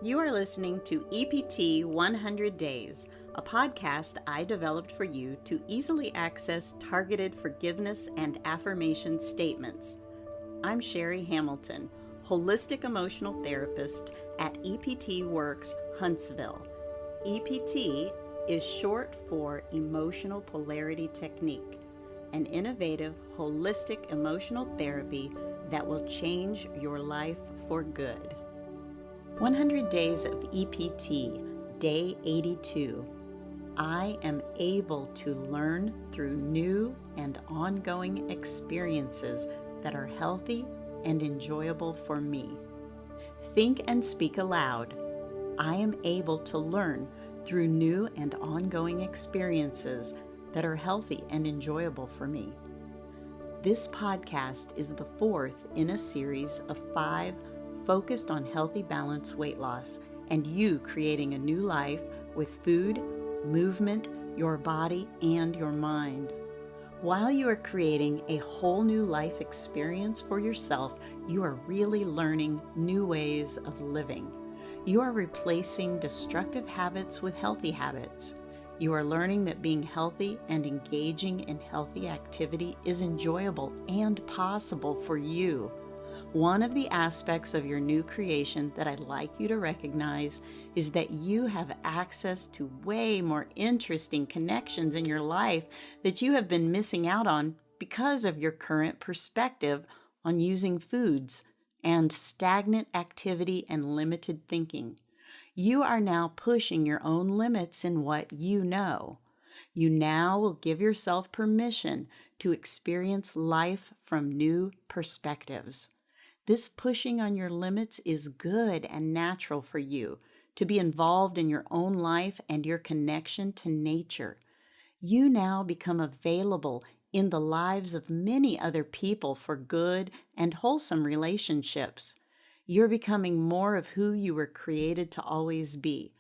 You are listening to EPT 100 Days, a podcast I developed for you to easily access targeted forgiveness and affirmation statements. I'm Sherry Hamilton, holistic emotional therapist at EPT Works Huntsville. EPT is short for Emotional Polarity Technique, an innovative, holistic emotional therapy that will change your life for good. 100 Days of EPT, Day 82. I am able to learn through new and ongoing experiences that are healthy and enjoyable for me. Think and speak aloud. I am able to learn through new and ongoing experiences that are healthy and enjoyable for me. This podcast is the fourth in a series of 5 focused on healthy, balanced weight loss and you creating a new life with food, movement, your body, and your mind. While you are creating a whole new life experience for yourself, you are really learning new ways of living. You are replacing destructive habits with healthy habits. You are learning that being healthy and engaging in healthy activity is enjoyable and possible for you. One of the aspects of your new creation that I'd like you to recognize is that you have access to way more interesting connections in your life that you have been missing out on because of your current perspective on using foods and stagnant activity and limited thinking. You are now pushing your own limits in what you know. You now will give yourself permission to experience life from new perspectives. This pushing on your limits is good and natural for you to be involved in your own life and your connection to nature. You now become available in the lives of many other people for good and wholesome relationships. You're becoming more of who you were created to always be.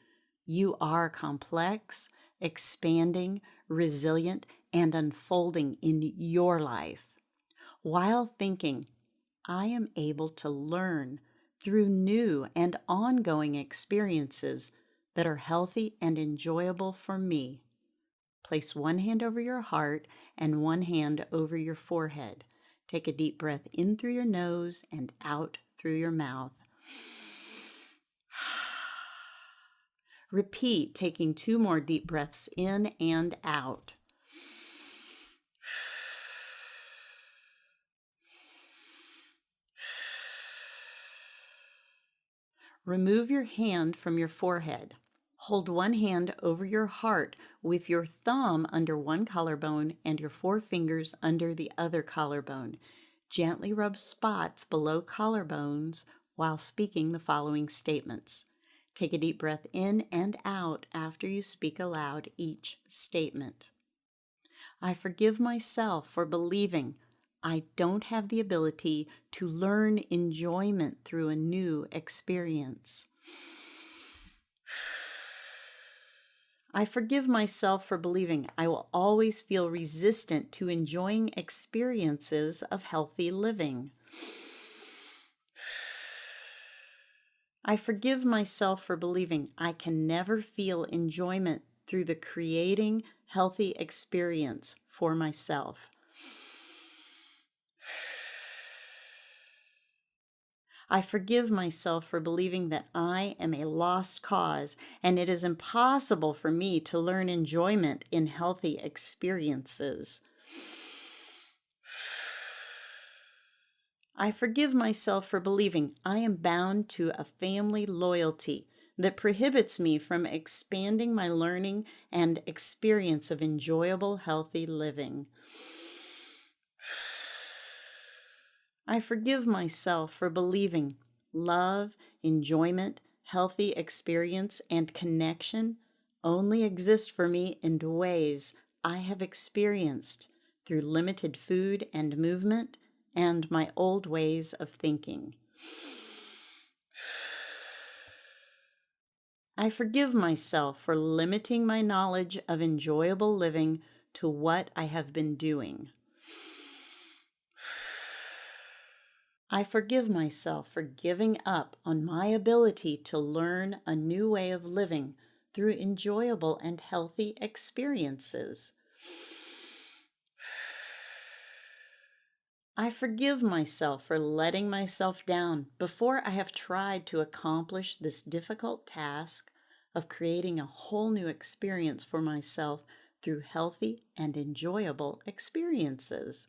You are complex, expanding, resilient, and unfolding in your life. While thinking, I am able to learn through new and ongoing experiences that are healthy and enjoyable for me. Place one hand over your heart and one hand over your forehead. Take a deep breath in through your nose and out through your mouth. Repeat, taking 2 more deep breaths in and out. Remove your hand from your forehead. Hold one hand over your heart with your thumb under one collarbone and your 4 fingers under the other collarbone. Gently rub spots below collarbones while speaking the following statements. Take a deep breath in and out after you speak aloud each statement. I forgive myself for believing I don't have the ability to learn enjoyment through a new experience. I forgive myself for believing I will always feel resistant to enjoying experiences of healthy living. I forgive myself for believing I can never feel enjoyment through the creating healthy experience for myself. I forgive myself for believing that I am a lost cause and it is impossible for me to learn enjoyment in healthy experiences. I forgive myself for believing I am bound to a family loyalty that prohibits me from expanding my learning and experience of enjoyable, healthy living. I forgive myself for believing love, enjoyment, healthy experience, and connection only exist for me in ways I have experienced through limited food and movement and my old ways of thinking. I forgive myself for limiting my knowledge of enjoyable living to what I have been doing. I forgive myself for giving up on my ability to learn a new way of living through enjoyable and healthy experiences. I forgive myself for letting myself down before I have tried to accomplish this difficult task of creating a whole new experience for myself through healthy and enjoyable experiences.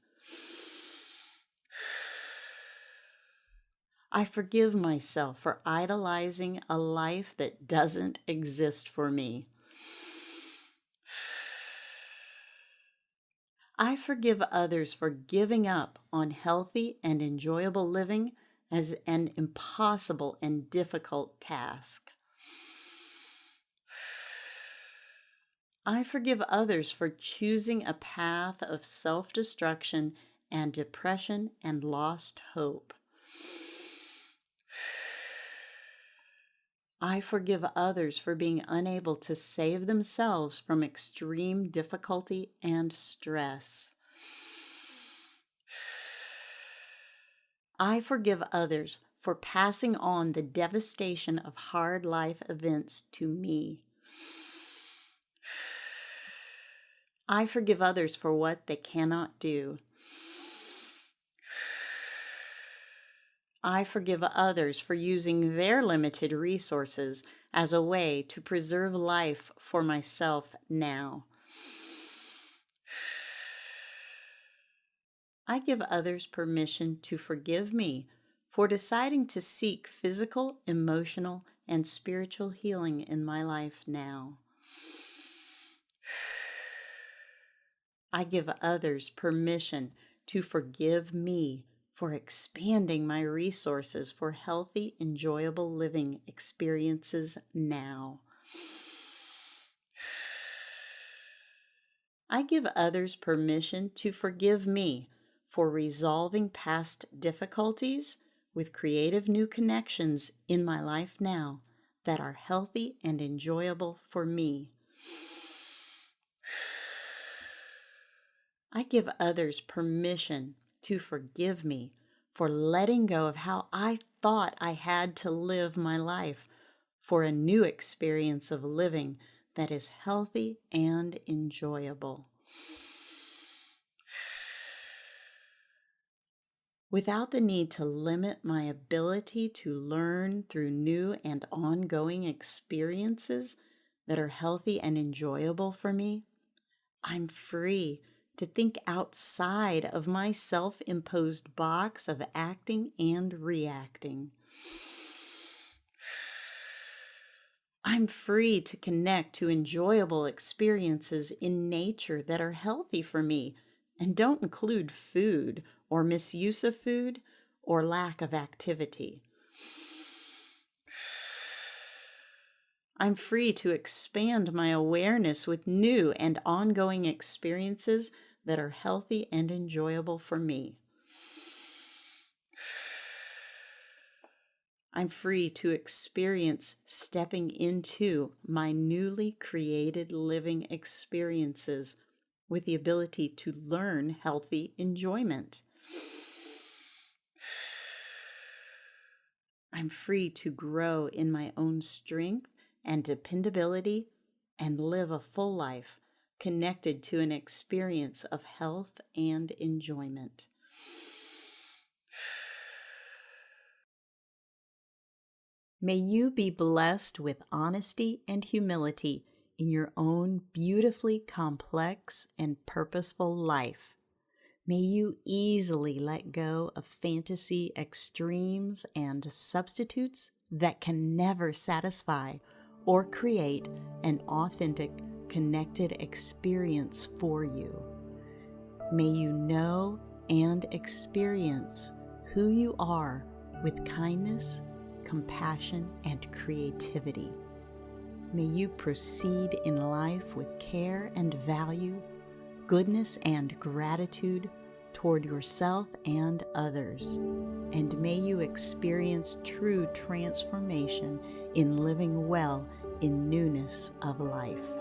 I forgive myself for idolizing a life that doesn't exist for me. I forgive others for giving up on healthy and enjoyable living as an impossible and difficult task. I forgive others for choosing a path of self-destruction and depression and lost hope. I forgive others for being unable to save themselves from extreme difficulty and stress. I forgive others for passing on the devastation of hard life events to me. I forgive others for what they cannot do. I forgive others for using their limited resources as a way to preserve life for myself now. I give others permission to forgive me for deciding to seek physical, emotional, and spiritual healing in my life now. I give others permission to forgive me for expanding my resources for healthy, enjoyable living experiences now. I give others permission to forgive me for resolving past difficulties with creative new connections in my life now that are healthy and enjoyable for me. I give others permission to forgive me for letting go of how I thought I had to live my life for a new experience of living that is healthy and enjoyable. Without the need to limit my ability to learn through new and ongoing experiences that are healthy and enjoyable for me, I'm free to think outside of my self-imposed box of acting and reacting. I'm free to connect to enjoyable experiences in nature that are healthy for me and don't include food or misuse of food or lack of activity. I'm free to expand my awareness with new and ongoing experiences that are healthy and enjoyable for me. I'm free to experience stepping into my newly created living experiences with the ability to learn healthy enjoyment. I'm free to grow in my own strength and dependability and live a full life connected to an experience of health and enjoyment. May you be blessed with honesty and humility in your own beautifully complex and purposeful life. May you easily let go of fantasy extremes and substitutes that can never satisfy or create an authentic, connected experience for you. May you know and experience who you are with kindness, compassion, and creativity. May you proceed in life with care and value, goodness and gratitude toward yourself and others. And may you experience true transformation in living well in newness of life.